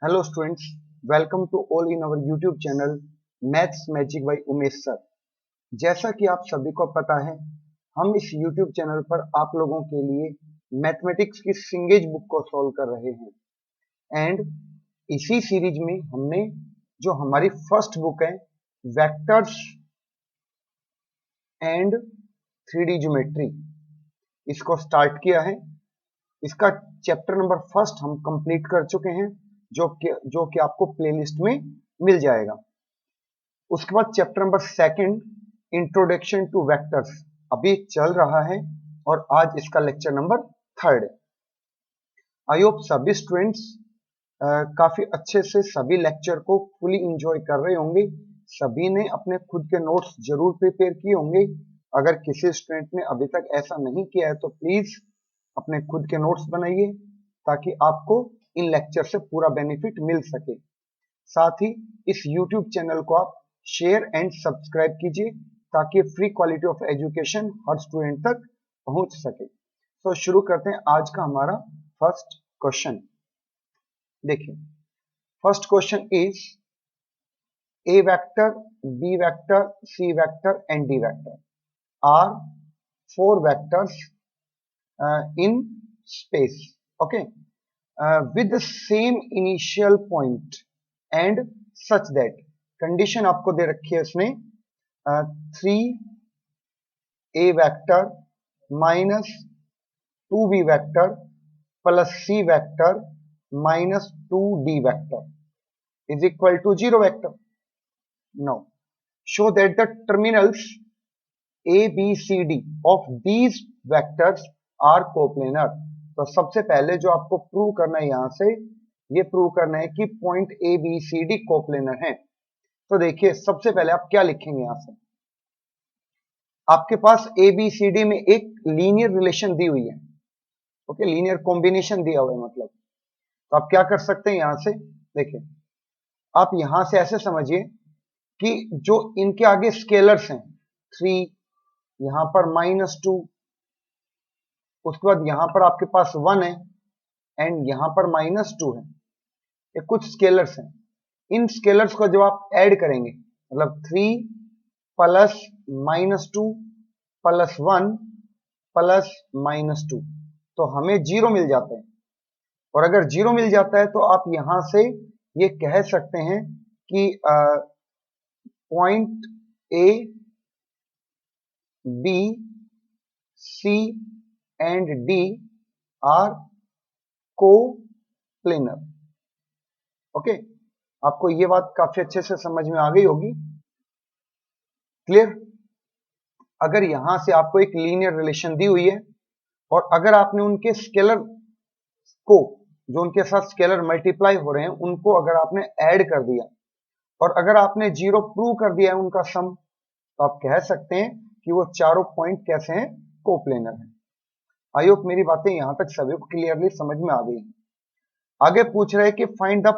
Hello students, welcome to all in our YouTube channel Maths Magic by Umesh sir. जैसा कि आप सभी को पता है, हम इस YouTube चैनल पर आप लोगों के लिए मैथमेटिक्स की सिंगेज बुक को सॉल्व कर रहे हैं एंड इसी सीरीज में हमने जो हमारी फर्स्ट बुक है वेक्टर्स एंड 3D ज्योमेट्री, इसको स्टार्ट किया है। इसका चैप्टर नंबर फर्स्ट हम कंप्लीट कर चुके हैं जो कि आपको प्लेलिस्ट में मिल जाएगा। उसके बाद chapter number second introduction two vectors अभी चल रहा है और आज इसका लेक्चर नंबर थर्ड है। आई होप सभी स्टूडेंट्स काफी अच्छे से सभी लेक्चर को फुली एंजॉय कर रहे होंगे। सभी ने अपने खुद के नोट्स जरूर प्रिपेयर किए होंगे। अगर किसी स्टूडेंट ने अभी तक ऐसा नहीं किया है तो प्लीज अपने खुद के नोट्स बनाइए ताकि आपको इन लेक्चर से पूरा बेनिफिट मिल सके। साथ ही इस YouTube चैनल को आप शेयर एंड सब्सक्राइब कीजिए ताकि free quality of education her student तक पहुंच सके। तो शुरू करते हैं आज का हमारा फर्स्ट क्वेश्चन। देखिए, first question is A vector, B vector, C vector and D vector are four vectors in space, okay, with the same initial point and such that condition आपको दे रखी है उसमें 3a vector minus 2b vector plus c vector minus 2d vector is equal to 0 vector. Now show that the terminals a b c d of these vectors are coplanar. तो सबसे पहले जो आपको prove करना है यहां से ये प्रूव करना है कि point A B C D coplanar है। तो देखिए, सबसे पहले आप क्या लिखेंगे यहां से, आपके पास ए बी सी डी में एक लीनियर रिलेशन दी हुई है, ओके, लीनियर कॉम्बिनेशन दिया हुआ है मतलब। तो आप क्या कर सकते हैं यहां से, देखिए आप यहां से ऐसे समझिए कि जो इनके आगे स्केलर्स हैं 3, यहां पर -2, उसके बाद यहां पर आपके पास 1 है एंड यहां पर -2 है। ये कुछ स्केलर्स हैं। इन स्केलर्स को जब आप ऐड करेंगे मतलब 3 प्लस -2 प्लस 1 प्लस -2 तो हमें 0 मिल जाता है। और अगर 0 मिल जाता है तो आप यहां से ये कह सकते हैं कि point A B C and D are coplanar. Okay, आपको ये बात काफी अच्छे से समझ में आ गई होगी, क्लियर। अगर यहां से आपको एक लीनियर रिलेशन दी हुई है और अगर आपने उनके स्केलर को, जो उनके साथ स्केलर मल्टीप्लाई हो रहे हैं, उनको अगर आपने ऐड कर दिया और अगर आपने 0 प्रूव कर दिया है उनका सम, तो आप कह सकते हैं कि वो चारों पॉइंट कैसे हैं, कोप्लेनर हैं। आई होप मेरी बातें यहां तक सभी को क्लियरली समझ में आ गई। आगे पूछ रहे हैं कि find the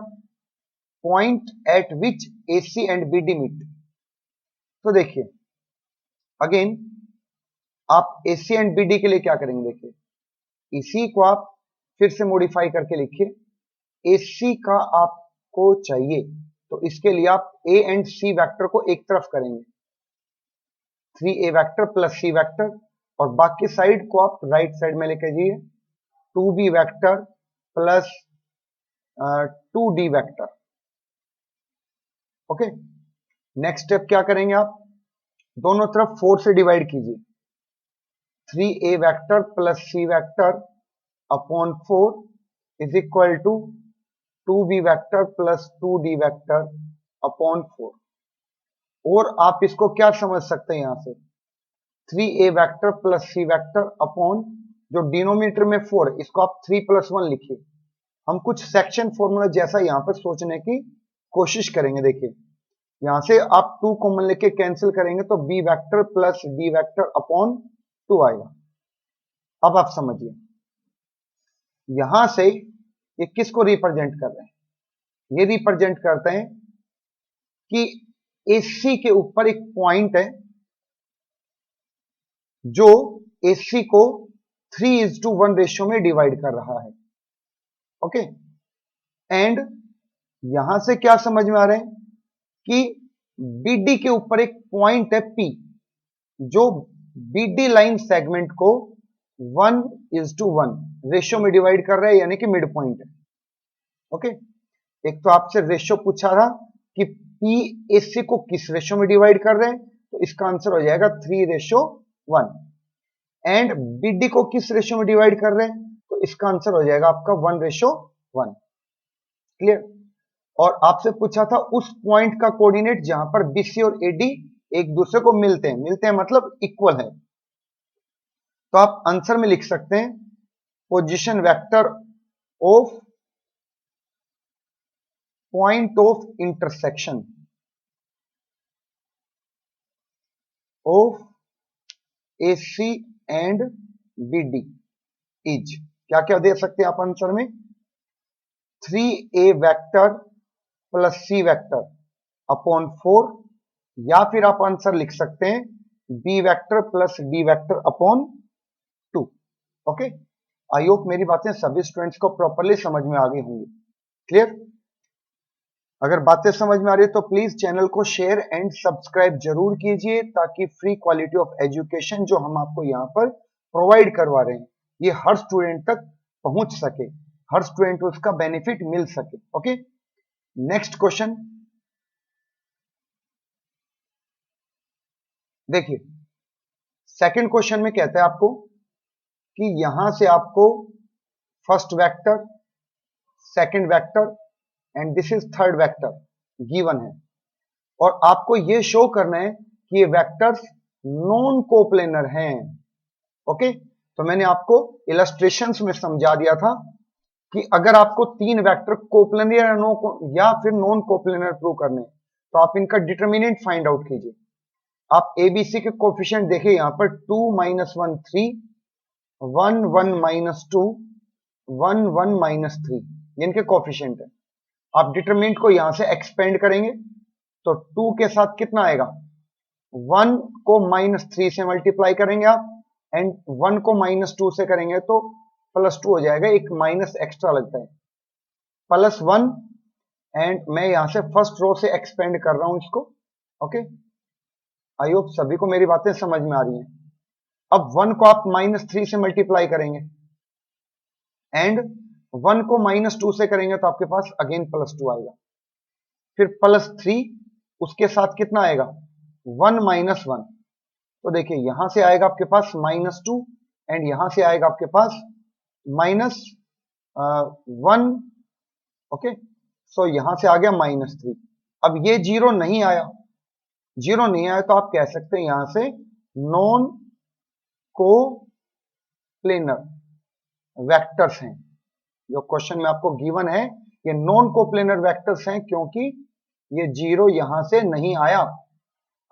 point at which AC and BD meet. तो देखिए अगेन आप AC एंड BD के लिए क्या करेंगे, देखिए इसी को आप फिर से मॉडिफाई करके लिखिए। AC का आपको चाहिए तो इसके लिए आप A एंड C वेक्टर को एक तरफ करेंगे, 3A vector plus C vector, और बाकी साइड को आप राइट साइड में लेके जाइए 2B vector plus 2D vector. Okay, next step क्या करेंगे, आप दोनों तरफ 4 से डिवाइड कीजिए, 3A vector plus C vector upon 4 is equal to 2B vector plus 2D vector upon 4। और आप इसको क्या समझ सकते हैं, यहां से 3A vector plus C vector upon जो डिनोमिनेटर में 4, इसको आप 3 + 1 लिखिए। हम कुछ सेक्शन फॉर्मूला जैसा यहां पर सोचने की कोशिश करेंगे। देखिए यहां से आप 2 कॉमन लेके कैंसिल करेंगे तो B vector plus D vector upon 2 आएगा। अब आप समझिए यहां से ये किसको रिप्रेजेंट कर रहे हैं, ये रिप्रेजेंट करते हैं कि AC के ऊपर एक पॉइंट है जो AC को 3:1 रेशियो में डिवाइड कर रहा है, ओके, एंड यहां से क्या समझ में आ रहा है कि बीडी के ऊपर एक पॉइंट है पी, जो बीडी लाइन सेगमेंट को 1:1 रेशियो में डिवाइड कर रहा है, यानी कि मिड पॉइंट है। ओके, एक तो आपसे रेशियो पूछा था कि पी एसी को किस रेशियो में डिवाइड कर रहे हैं, तो इसका आंसर हो जाएगा 3:1। एंड बीडी को किस रेशियो में डिवाइड कर रहे हैं, तो इसका आंसर हो जाएगा आपका 1:1। क्लियर। और आपसे पूछा था उस पॉइंट का कोऑर्डिनेट जहां पर बीसी और एडी एक दूसरे को मिलते हैं मतलब इक्वल है। तो आप आंसर में लिख सकते हैं position vector of point of intersection of AC and BD is, क्या क्या दे सकते हैं आप आंसर में, 3A vector plus C vector upon 4, या फिर आप आंसर लिख सकते हैं B vector plus D vector upon 2। Okay, I hope मेरी बातें सभी स्टूडेंट्स को प्रॉपरली समझ में आ गई होंगी। क्लियर। अगर बातें समझ में आ रही है तो प्लीज चैनल को शेयर एंड सब्सक्राइब जरूर कीजिए, ताकि फ्री क्वालिटी ऑफ एजुकेशन जो हम आपको यहाँ पर प्रोवाइड करवा रहे हैं ये हर स्टूडेंट तक पहुंच सके, हर स्टूडेंट को उसका बेनिफिट मिल सके। ओके, नेक्स्ट क्वेश्चन देखिए। सेकंड क्वेश्चन में कहता है आपको कि यहां से आपको first vector, second vector and this is third vector given है, और आपको ये शो करना है कि ये वेक्टर्स नॉन कोप्लेनर हैं। ओके, तो मैंने आपको इलस्ट्रेशंस में समझा दिया था कि अगर आपको तीन वेक्टर कोप्लेनर या फिर नॉन कोप्लेनर प्रूव करने तो आप इनका डिटर्मिनेंट फाइंड आउट कीजिए। आप एबीसी के कोफिशिएंट देखिए, यहां पर 2 - 1 3, 1 1 - 2, 1 1 - 3 इनके कोफिशिएंट है। आप डिटरमिनेंट को यहां से एक्सपेंड करेंगे तो 2 के साथ कितना आएगा, 1 को -3 से मल्टीप्लाई करेंगे आप, एंड 1 को -2 से करेंगे तो +2 हो जाएगा, एक माइनस एक्स्ट्रा लगता है, +1। एंड मैं यहां से फर्स्ट रो से एक्सपेंड कर रहा हूं इसको। ओके, आई होप सभी को मेरी बातें समझ में आ रही हैं। अब 1 को आप -3 से मल्टीप्लाई करेंगे एंड 1 को -2 से करेंगे तो आपके पास अगेन +2 आएगा, फिर +3, उसके साथ कितना आएगा 1 - 1, तो देखिए यहां से आएगा आपके पास -2 एंड यहां से आएगा आपके पास -1। ओके, सो यहां से आ गया -3। अब ये जीरो नहीं आया, जीरो नहीं आया तो आप कह सकते हैं यहां से नॉन को प्लेनर वेक्टर्स हैं। जो क्वेश्चन में आपको गिवन है ये नॉन कोप्लेनर वेक्टर्स हैं, क्योंकि ये जीरो यहां से नहीं आया।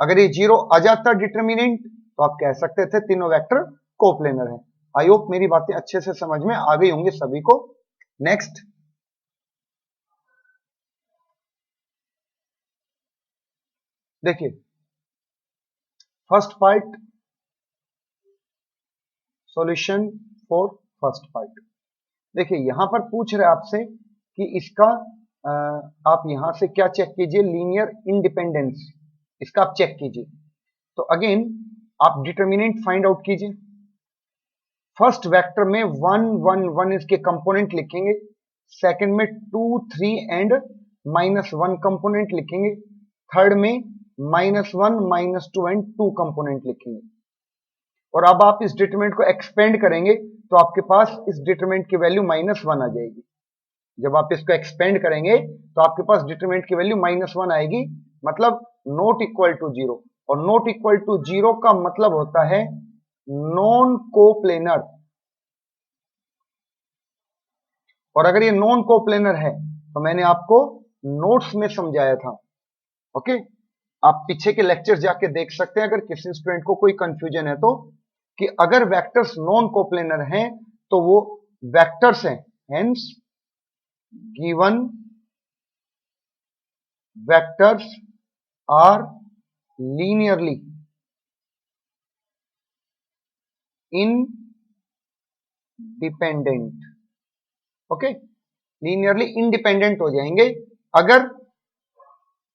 अगर ये जीरो आ जाता डिटर्मिनेंट तो आप कह सकते थे तीनों वेक्टर कोप्लेनर हैं। आई होप मेरी बातें अच्छे से समझ में आ गई होंगी सभी को। नेक्स्ट देखिए, first part solution for first part. देखिए यहां पर पूछ रहे आपसे कि इसका आप यहां से क्या चेक कीजिए, लीनियर इंडिपेंडेंस, इसका आप चेक कीजिए। तो अगेन आप डिटर्मिनेंट फाइंड आउट कीजिए। फर्स्ट वेक्टर में 1 1 1 इसके कंपोनेंट लिखेंगे, सेकंड में 2 3 एंड -1 कंपोनेंट लिखेंगे, थर्ड में -1 -2 एंड 2 कंपोनेंट लिखेंगे। और अब आप इस डिटरमिनेंट को एक्सपेंड करेंगे तो आपके पास इस डिटरमिनेंट की वैल्यू -1 आ जाएगी। जब आप इसको एक्सपेंड करेंगे तो आपके पास डिटरमिनेंट की वैल्यू -1 आएगी, मतलब नॉट इक्वल टू जीरो। और नॉट इक्वल टू जीरो का मतलब होता है नॉन कोप्लेनर। और अगर ये नॉन कोप्लेनर है तो मैंने आपको नोट्स में समझाया था। ओके, आप पीछे के लेक्चर जाके देख सकते हैं अगर किसी स्टूडेंट को कोई कंफ्यूजन है तो, कि अगर वेक्टर्स नॉन कोप्लेनर हैं तो वो वेक्टर्स हैं, hence given vectors are linearly independent. Okay, linearly independent हो जाएंगे अगर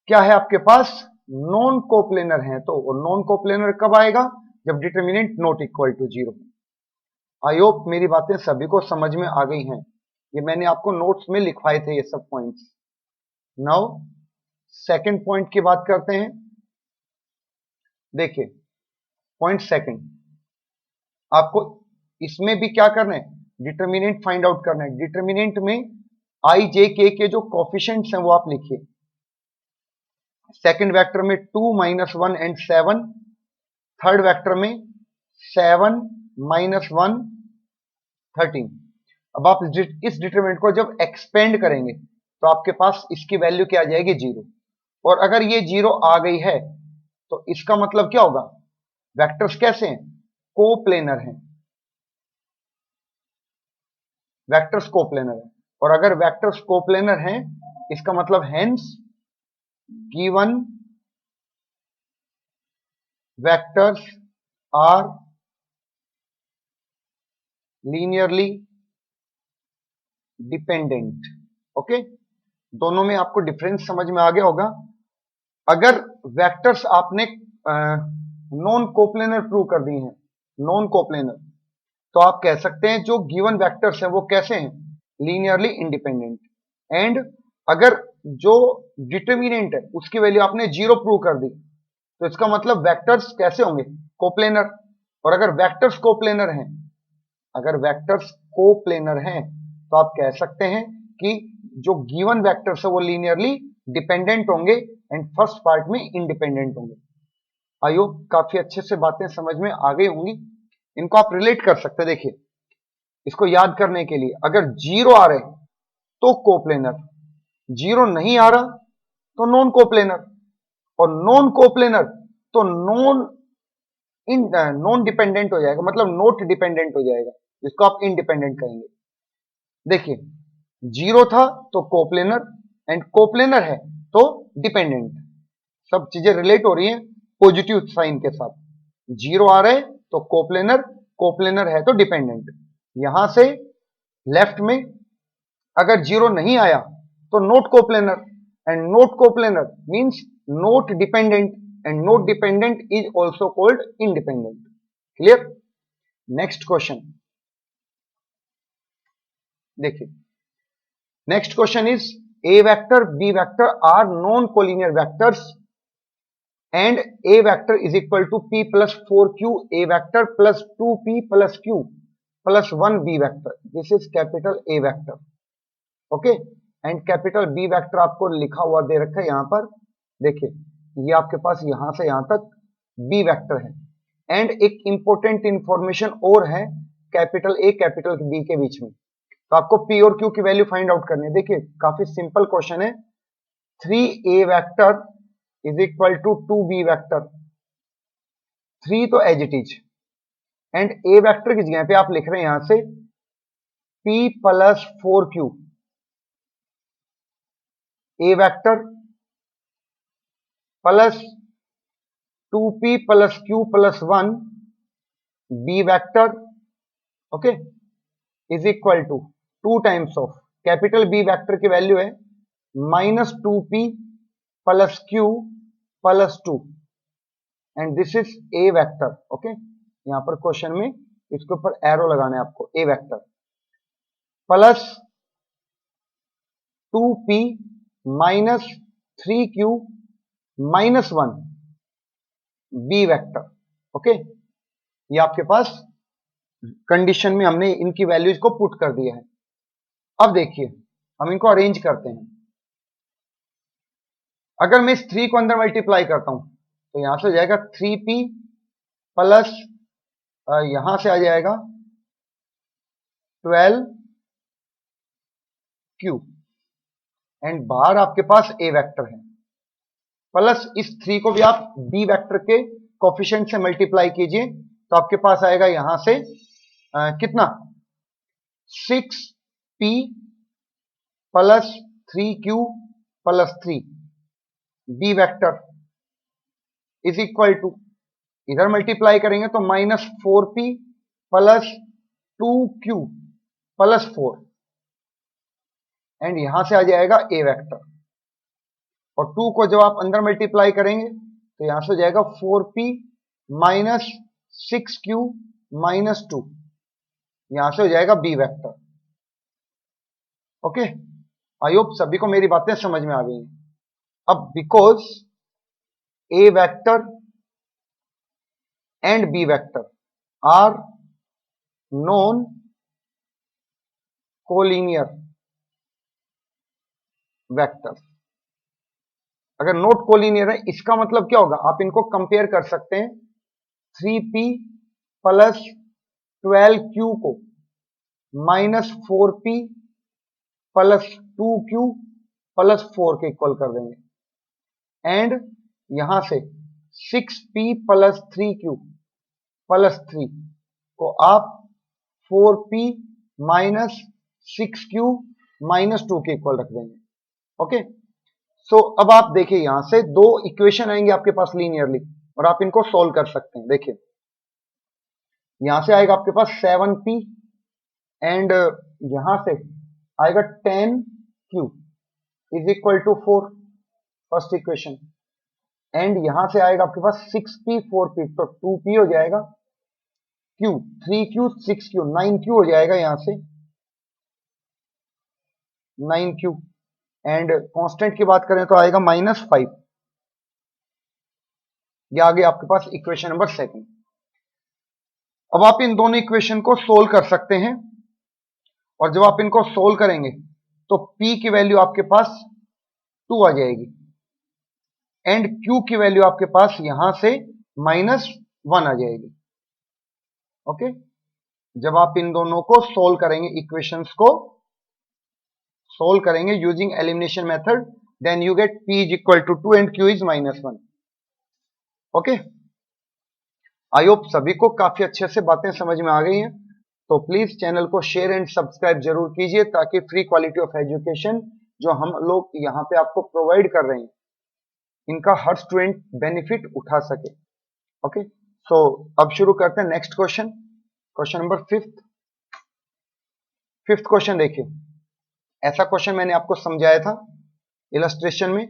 क्या है आपके पास नॉन कोप्लेनर है, तो नॉन कोप्लेनर कब आएगा, जब determinant not equal to 0। I hope मेरी बातें सभी को समझ में आ गई हैं। ये मैंने आपको नोट्स में लिखवाए थे ये सब पॉइंट्स। नाउ सेकंड पॉइंट की बात करते हैं। देखिए पॉइंट सेकंड, आपको इसमें भी क्या करना है, डिटर्मिनेंट फाइंड आउट करना है। डिटर्मिनेंट में आई जे के जो कोफिशिएंट्स हैं वो आप लिखिए। सेकंड वेक्टर में 2 -1 एंड 7, थर्ड वेक्टर में 7 -1 13। अब आप इस डिटरमिनेंट को जब एक्सपेंड करेंगे तो आपके पास इसकी वैल्यू क्या आ जाएगी, 0। और अगर ये 0 आ गई है तो इसका मतलब क्या होगा, वेक्टर्स कैसे हैं, कोप्लेनर हैं, वेक्टर्स कोप्लेनर है। और अगर वेक्टर्स कोप्लेनर हैं इसका मतलब hence given vectors are linearly dependent. Okay, दोनों में आपको डिफरेंस समझ में आ गया होगा। अगर वेक्टर्स आपने नॉन कोप्लेनर प्रूव कर दी हैं, नॉन कोप्लेनर, तो आप कह सकते हैं जो गिवन वेक्टर्स हैं वो कैसे हैं, लीनियरली इंडिपेंडेंट। एंड अगर जो डिटर्मिनेंट है उसकी वैल्यू आपने 0 प्रूव कर दी तो इसका मतलब वेक्टर्स कैसे होंगे, कोप्लेनर। और अगर वेक्टर्स कोप्लेनर हैं, अगर वेक्टर्स कोप्लेनर हैं तो आप कह सकते हैं कि जो गिवन वेक्टर्स है वो लीनियरली डिपेंडेंट होंगे एंड फर्स्ट पार्ट में इंडिपेंडेंट होंगे। आई होप काफी अच्छे से बातें समझ में आ गई होंगी। इनको आप रिलेट कर सकते हैं। देखिए इसको याद करने के लिए, अगर 0 आ रहे तो कोप्लेनर, 0 नहीं आ रहा तो नॉन कोप्लेनर, और नॉन कोप्लेनर तो नॉन डिपेंडेंट हो जाएगा, मतलब नॉट डिपेंडेंट हो जाएगा, जिसको आप इंडिपेंडेंट कहेंगे। देखिए 0 था तो कोप्लेनर, एंड कोप्लेनर है तो डिपेंडेंट। सब चीजें रिलेट हो रही हैं पॉजिटिव साइन के साथ। 0 आ रहे तो कोप्लेनर, कोप्लेनर है तो डिपेंडेंट। यहां से लेफ्ट में अगर 0 नहीं आया तो not coplanar, and not coplanar means not dependent, and not dependent is also called independent. Clear. Next question देखिए, next question is A vector B vector are non collinear vectors and a vector is equal to p plus 4q a vector plus 2p plus q plus 1 b vector. This is capital A vector. Okay, and capital B vector आपको लिखा हुआ दे रखा है यहाँ पर। देखिए ये आपके पास यहां से यहां तक B वेक्टर है। एंड एक इंपॉर्टेंट इंफॉर्मेशन और है कैपिटल A कैपिटल B के बीच में, तो आपको P और Q की वैल्यू फाइंड आउट करनी है। देखिए काफी सिंपल क्वेश्चन है। 3a vector is equal to 2b vector, 3 तो as it is, and a vector की जगह पे आप लिख रहे हैं यहां से p plus 4q, a vector plus 2p plus q plus 1 b vector, okay, is equal to 2 times of capital B vector की वैल्यू है -2p plus q plus 2, and this is A vector. Okay, यहां पर question में इसके ऊपर arrow लगाना है आपको, A vector plus 2p minus 3q minus 1 B vector. Okay, ये आपके पास कंडीशन में हमने इनकी वैल्यूज को पुट कर दिया है। अब देखिए हम इनको अरेंज करते हैं। अगर मैं इस 3 को अंदर मल्टीप्लाई करता हूं तो यहां से जाएगा 3p प्लस यहां से आ जाएगा 12q, एंड बाहर आपके पास a वेक्टर है, प्लस इस 3 को भी आप b वेक्टर के कोफिशिएंट से मल्टीप्लाई कीजिए तो आपके पास आएगा यहां से कितना 6p plus 3q plus 3 b vector is equal to, इधर मल्टीप्लाई करेंगे तो -4p plus 2q plus 4, and यहां से आ जाएगा a वेक्टर। और 2 को जब आप अंदर मल्टीप्लाई करेंगे तो यहां से हो जाएगा 4p माइनस 6q माइनस 2, यहां से हो जाएगा B vector. Okay, I hope सभी को मेरी बातें समझ में आ गई हैं। अब because A vector and B vector are non collinear vector, अगर नोट कोलिनियर है इसका मतलब क्या होगा, आप इनको कंपेयर कर सकते हैं 3p प्लस 12q को minus 4p plus 2q plus 4 के इक्वल कर देंगे एंड यहां से 6p प्लस 3q प्लस 3 को आप 4p माइनस 6q माइनस 2 के इक्वल रख देंगे। ओके, सो अब आप देखिए यहां से दो इक्वेशन आएंगे आपके पास लीनियरली और आप इनको सोल्व कर सकते हैं। देखिए यहां से आएगा आपके पास 7p एंड यहां से आएगा 10q is equal to 4, first equation, and यहां से आएगा आपके पास 6p 4p, तो 2p हो जाएगा, q 3q 6q 9q हो जाएगा यहां से 9q, एंड कांस्टेंट की बात करें तो आएगा -5। ये आ गया आपके पास इक्वेशन नंबर 2। अब आप इन दोनों इक्वेशन को सोल्व कर सकते हैं और जब आप इनको सोल्व करेंगे तो p की वैल्यू आपके पास 2 आ जाएगी एंड q की वैल्यू आपके पास यहां से -1 आ जाएगी। ओके, जब आप इन दोनों को सोल्व करेंगे, इक्वेशंस को सोल्व करेंगे using elimination method, then you get p is equal to 2 and q is -1। Okay, I hope सभी को काफी अच्छे से बातें समझ में आ गई हैं। तो प्लीज चैनल को शेयर एंड सब्सक्राइब जरूर कीजिए ताकि फ्री क्वालिटी ऑफ एजुकेशन जो हम लोग यहाँ पे आपको प्रोवाइड कर रहे हैं इनका हर स्टूडेंट बेनिफिट उठा सके। ओके, सो अब शुरू करते हैं next question, question number 5th question. देखिए ऐसा क्वेश्चन मैंने आपको समझाया था इलस्ट्रेशन में।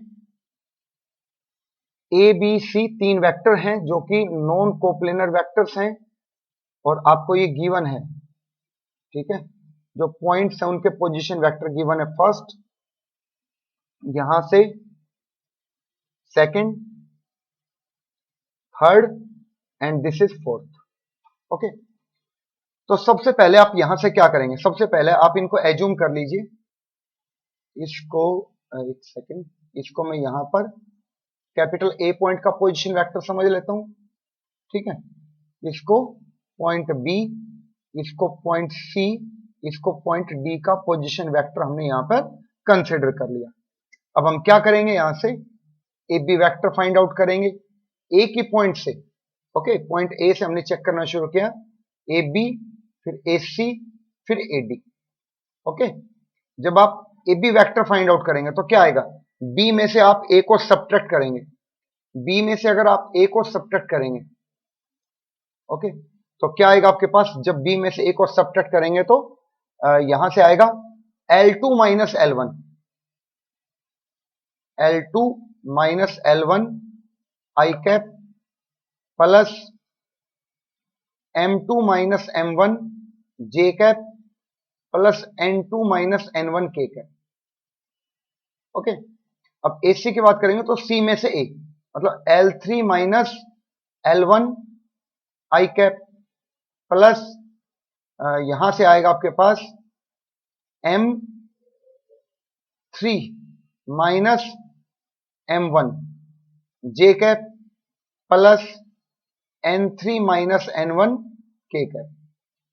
ए बी सी 3 वेक्टर हैं जो कि नॉन कोप्लेनर वेक्टर्स हैं और आपको ये गिवन है, ठीक है, जो पॉइंट्स हैं उनके पोजीशन वेक्टर गिवन है, फर्स्ट यहां से second, third and this is fourth. Okay, तो सबसे पहले आप यहां से क्या करेंगे, सबसे पहले आप इनको एज्यूम कर लीजिए, इसको एक सेकंड, इसको मैं यहां पर कैपिटल ए पॉइंट का पोजीशन वेक्टर समझ लेता हूं, ठीक है, इसको पॉइंट बी, इसको पॉइंट सी, इसको पॉइंट डी का पोजीशन वेक्टर हमने यहां पर कंसिडर कर लिया। अब हम क्या करेंगे, यहां से A B vector find out करेंगे ए की पॉइंट से। ओके, पॉइंट ए से हमने चेक करना शुरू किया, ए बी फिर ए सी फिर ए डी। ओके, जब आप A B vector find out करेंगे तो क्या आएगा, बी में से आप ए को सब्ट्रैक्ट करेंगे, बी में से अगर आप ए को सब्ट्रैक्ट करेंगे, ओके, तो क्या आएगा आपके पास, जब बी में से ए को सब्ट्रैक्ट करेंगे तो यहां से आएगा L2 minus L1, L2 minus L1 I cap plus M2 minus M1 J cap plus N2 minus N1 K cap. Okay, अब AC की बात करेंगे तो C में से A, मतलब L3 minus L1 I cap plus यहां से आएगा आपके पास M3 minus M1 J cap plus N3 minus N1 K cap,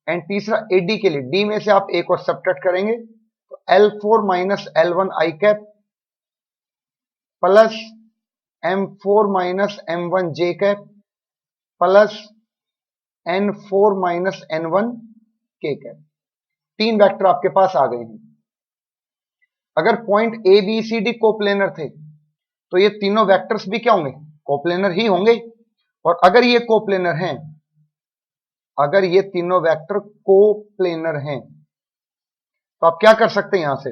and तीसरा AD के लिए, D में से आप A को सब्ट्रैक्ट करेंगे तो L4 minus L1 I cap plus M4 minus M1 J cap plus N4 minus N1 K cap. 3 vector आपके पास आ गए हैं। अगर point A B C D coplanar थे तो ये तीनों वेक्टर्स भी क्या होंगे, कोप्लेनर ही होंगे। और अगर ये कोप्लेनर हैं, अगर ये तीनों वेक्टर कोप्लेनर हैं तो आप क्या कर सकते हैं, यहां से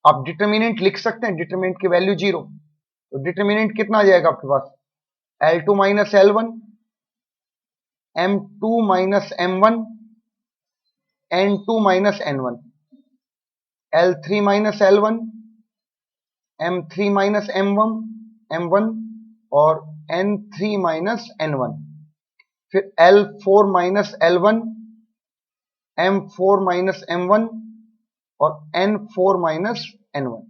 आप डिटर्मिनेंट लिख सकते हैं, डिटर्मिनेंट की वैल्यू 0, तो डिटर्मिनेंट कितना आ जाएगा आपके पास, L2 minus L1, M2 minus M1, N2 minus N1, L3 minus L1, M3 minus M1 और N3 माइनस N1, फिर L4 minus L1, M4 minus M1 और N4 माइनस N1।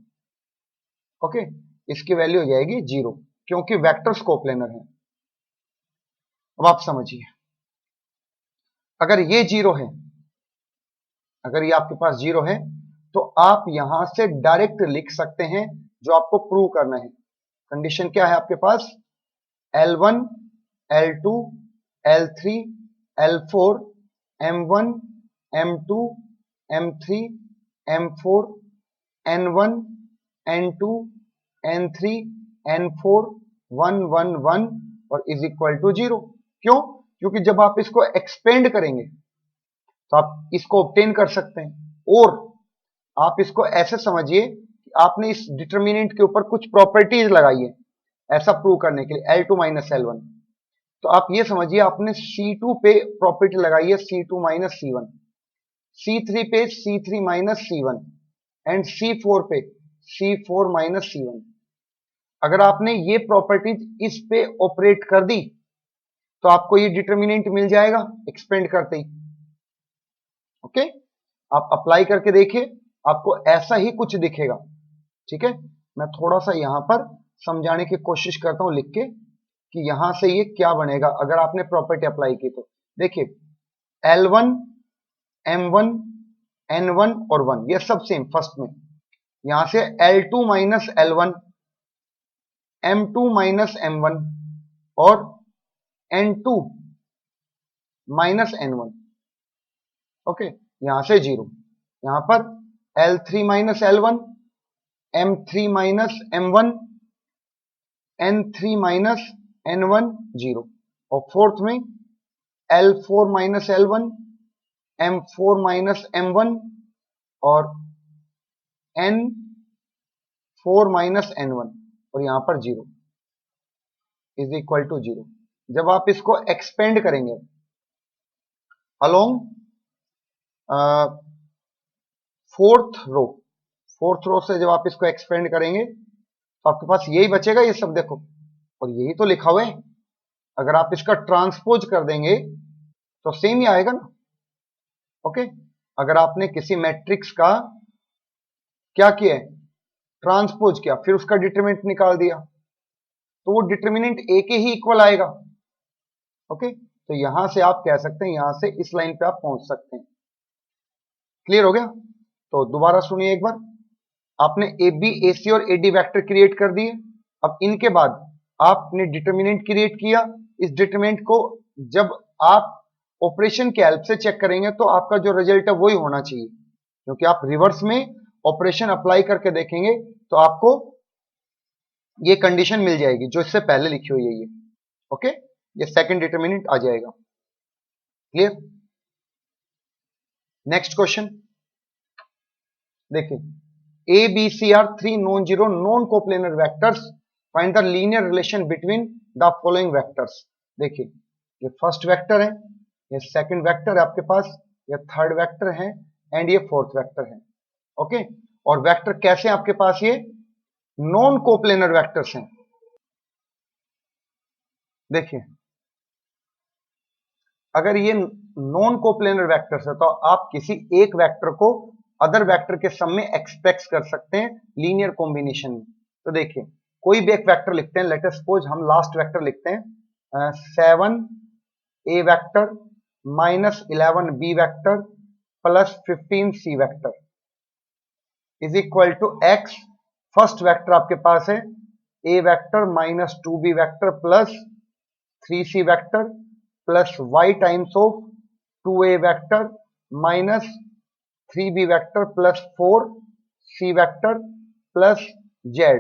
ओके, इसकी value हो जाएगी 0 क्योंकि वेक्टर्स कोप्लेनर हैं। अब आप समझिए, अगर ये 0 है, अगर ये आपके पास 0 है तो आप यहां से डायरेक्ट लिख सकते हैं जो आपको प्रूव करना है। कंडीशन क्या है आपके पास, L1, L2, L3, L4, M1, M2, M3, M4, N1, N2, N3, N4, 1, 1, 1 और इज इक्वल टू 0। क्यों? क्योंकि जब आप इसको एक्सपेंड करेंगे तो आप इसको ऑब्टेन कर सकते हैं, और आप इसको ऐसे समझिए कि आपने इस डिटर्मिनेंट के ऊपर कुछ प्रॉपर्टीज लगाई है ऐसा प्रूव करने के लिए, L2 माइनस L1। तो आप ये समझिए आपने C2 पे प्रॉपर्टी लगाई है C2 माइनस C1, C3 पे C3 minus C1 and C4 पे C4 माइनस C1। अगर आपने ये प्रॉपर्टीज इस पे ऑपरेट कर दी तो आपको ये डिटर्मिनेंट मिल जाएगा एक्सपेंड करते ही। ओके, आप अप्लाई करके देखिए, आपको ऐसा ही कुछ दिखेगा। ठीक है, मैं थोड़ा सा यहां पर समझाने की कोशिश करता हूं लिख के कि यहां से ये क्या बनेगा अगर आपने प्रॉपर्टी अप्लाई की। तो देखिए L1, M1, N1 और 1 ये सब सेम फर्स्ट में, यहां से L2 minus L1, M2 minus M1 और N2 माइनस N1। ओके, यहां से 0, यहां पर L3 minus L1, M3 minus M1, N3 minus N1 0 और फोर्थ में L4 minus L1, M4 minus M1 और N4 माइनस N1 और यहां पर 0 इज इक्वल टू 0। जब आप इसको एक्सपेंड करेंगे अलोंग फोर्थ रो से जब आप इसको एक्सपेंड करेंगे तो आपके पास यही बचेगा, ये सब देखो, और यही तो लिखा हुआ है। अगर आप इसका ट्रांसपोज कर देंगे तो सेम ही आएगा ना। ओके, अगर आपने किसी मैट्रिक्स का क्या किया है, ट्रांसपोज किया, फिर उसका डिटरमिनेंट निकाल दिया तो वो डिटरमिनेंट ए के ही इक्वल आएगा। ओके, तो यहां से आप कह सकते हैं, यहां से इस लाइन पे आप पहुंच सकते हैं। क्लियर हो गया? तो दोबारा सुनिए एक बार, आपने ए बी ए सी और ए डी वैक्टर क्रिएट कर दिए। अब इनके बाद आपने डिटरमिनेंट क्रिएट किया। इस डिटरमिनेंट को जब आप ऑपरेशन के हेल्प से चेक करेंगे तो आपका जो रिजल्ट है वही होना चाहिए, क्योंकि आप रिवर्स में ऑपरेशन अप्लाई करके देखेंगे तो आपको ये कंडीशन मिल जाएगी जो इससे पहले लिखी हुई है ये। ओके, ये सेकंड डिटरमिनेंट आ जाएगा। क्लियर? नेक्स्ट क्वेश्चन देखिए, A, B, C are three non-zero non-coplanar vectors. Find the linear relation between the following vectors. देखिए, ये फर्स्ट वेक्टर है, ये सेकंड वेक्टर है आपके पास, ये थर्ड वेक्टर है एंड ये फोर्थ वेक्टर है। ओके, और वेक्टर कैसे हैं आपके पास, ये नॉन कोप्लेनर वेक्टर्स हैं। देखिए, अगर ये नॉन कोप्लेनर वेक्टर्स है तो आप किसी एक वेक्टर को अदर वेक्टर के सम में एक्सप्रेस कर सकते हैं लीनियर कॉम्बिनेशन में। तो देखिए, कोई भी एक वेक्टर लिखते हैं, लेट अस सपोज हम लास्ट वेक्टर लिखते हैं 7a vector minus 11b vector plus 15c vector is equal to x। First vector आपके पास है a vector minus 2b vector plus 3c vector plus y times of 2a vector minus 3b vector plus 4c vector plus z,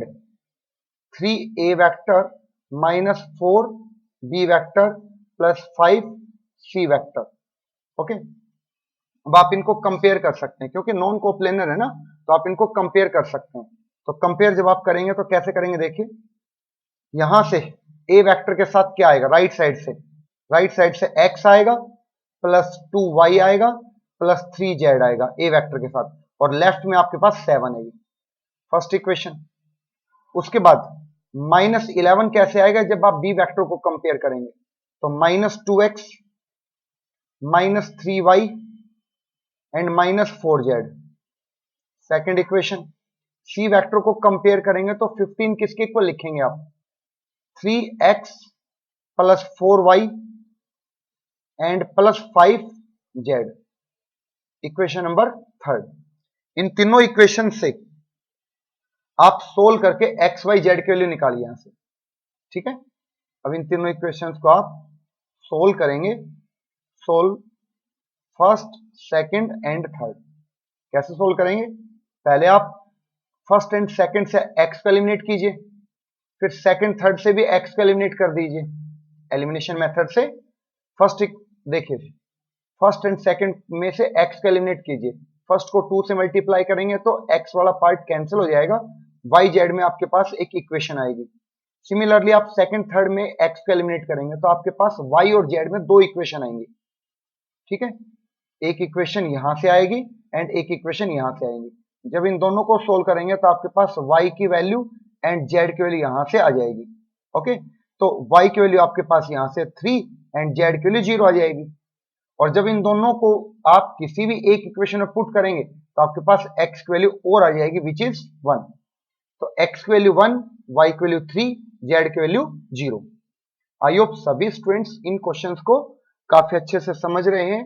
3a vector minus 4b vector plus 5c vector. Okay, अब आप इनको compare कर सकते हैं क्योंकि non coplanar है ना, तो आप इनको कंपेयर कर सकते हैं। तो कंपेयर जब आप करेंगे तो कैसे करेंगे, देखिए यहां से ए वेक्टर के साथ क्या आएगा, राइट साइड से x आएगा प्लस 2y आएगा प्लस 3z आएगा ए वेक्टर के साथ, और लेफ्ट में आपके पास 7 है, फर्स्ट इक्वेशन। उसके बाद -11 कैसे आएगा, जब आप बी वेक्टर को कंपेयर करेंगे, तो -2x -3y and -4z, second equation. C vector को कंपेयर करेंगे तो 15 किसके इक्वल लिखेंगे आप, 3x plus 4y and plus 5z, equation number third. इन तीनों इक्वेशन से आप सोल्व करके x y z के वैल्यू निकालिए यहां से, ठीक है। अब इन तीनों इक्वेशंस को आप सोल्व करेंगे, solve first second and third. कैसे सोल्व करेंगे, पहले आप फर्स्ट एंड सेकंड से x को एलिमिनेट कीजिए, फिर सेकंड थर्ड से भी x को एलिमिनेट कर दीजिए एलिमिनेशन मेथड से। फर्स्ट देखिए, फर्स्ट एंड सेकंड में से x को एलिमिनेट कीजिए, फर्स्ट को 2 से मल्टीप्लाई करेंगे तो x वाला पार्ट कैंसिल हो जाएगा, y z में आपके पास एक इक्वेशन आएगी। सिमिलरली आप सेकंड थर्ड में x को एलिमिनेट करेंगे तो आपके पास y और z में 2 इक्वेशन आएंगी, ठीक है। एक इक्वेशन यहां से आएगी एंड एक इक्वेशन यहां से आएगी। जब इन दोनों को सोल्व करेंगे तो आपके पास y की वैल्यू एंड z की वैल्यू यहां से आ जाएगी, ओके। तो y की वैल्यू आपके पास यहां से 3 एंड z की वैल्यू 0 आ जाएगी। और जब इन दोनों को आप किसी भी एक इक्वेशन में पुट करेंगे तो आपके पास x की वैल्यू और आ जाएगी विच इज 1। तो x की वैल्यू 1, y की वैल्यू 3, z की वैल्यू 0। आई होप सभी स्टूडेंट्स इन क्वेश्चंस को काफी अच्छे से समझ रहे हैं,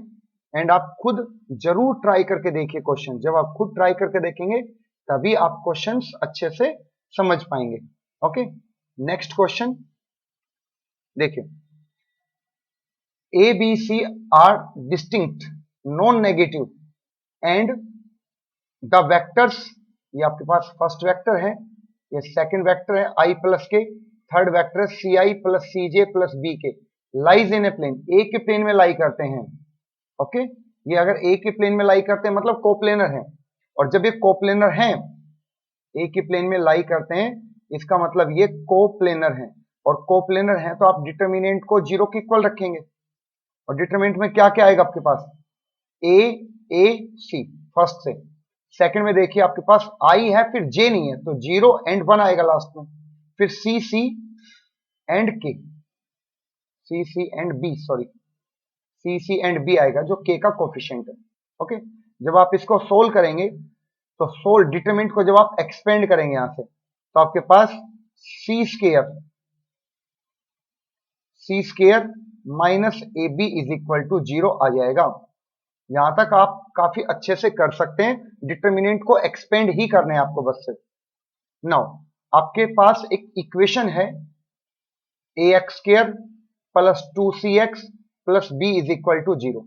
एंड आप खुद जरूर ट्राई करके देखिए क्वेश्चन। जब आप खुद ट्राई करके देखेंगे तभी आप क्वेश्चंस अच्छे से समझ पाएंगे, ओके। नेक्स्ट क्वेश्चन देखिए, A, B, C are distinct, non-negative, and the vectors, ये आपके पास फर्स्ट वेक्टर है, ये सेकंड वेक्टर है I plus K, third vector है CI plus CJ plus B K, lies in a plane, A के plane में lie करते हैं, ओके। ये अगर A के प्लेन में लाई करते हैं मतलब कोप्लेनर है, और जब ये कोप्लेनर हैं, A के प्लेन में लाई करते हैं इसका मतलब ये कोप्लेनर है, और कोप्लेनर है तो आप डिटर्मिनेंट को 0 के इक्वल रखेंगे, और डिटरमिनेंट में क्या क्या आएगा आपके पास, A C फर्स्ट से। सेकंड में देखिए आपके पास I है फिर J नहीं है तो 0 एंड 1 आएगा लास्ट में, फिर C and K, C and B, sorry C and B आएगा जो K का कोफिशिएंट है, ओके। जब आप इसको सोल्व करेंगे तो सोल्व डिटरमिनेंट को जब आप एक्सपेंड करेंगे यहां से तो आपके पास C square minus AB is equal to 0 आ जाएगा। यहां तक आप काफी अच्छे से कर सकते हैं, डिटरमिनेंट को एक्सपेंड ही करने हैं आपको बस से। नाउ आपके पास एक इक्वेशन है ax square plus 2cx plus b is equal to 0।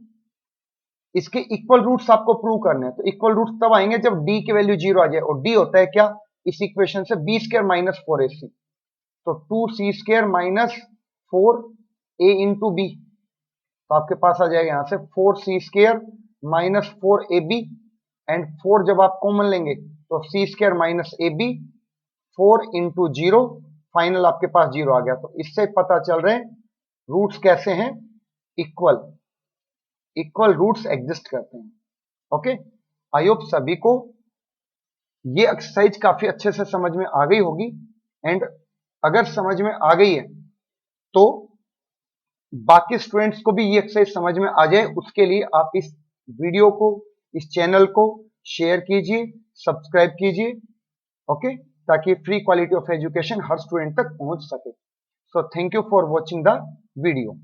इसके इक्वल रूट्स आपको प्रूव करने हैं, तो इक्वल रूट्स तब आएंगे जब d की वैल्यू 0 आ जाए, और d होता है क्या इस इक्वेशन से, b स्क्वायर माइनस 4ac, तो 2c square minus 4a into B, तो आपके पास आ जाएगा यहां से 4c square minus 4ab, and 4 जब आप कॉमन लेंगे तो c square minus ab, 4 into 0, final आपके पास 0 आ गया। तो इससे पता चल रहे हैं रूट्स कैसे हैं, इक्वल रूट्स एग्जिस्ट करते हैं, ओके। आई होप सभी को ये एक्सरसाइज काफी अच्छे से समझ में आ गई होगी, एंड अगर समझ में आ गई है तो बाकी स्टूडेंट्स को भी ये एक्सरसाइज समझ में आ जाए, उसके लिए आप इस वीडियो को, इस चैनल को शेयर कीजिए, सब्सक्राइब कीजिए, ओके, ताकि free quality of education her student तक पहुंच सके। So thank you for watching the video.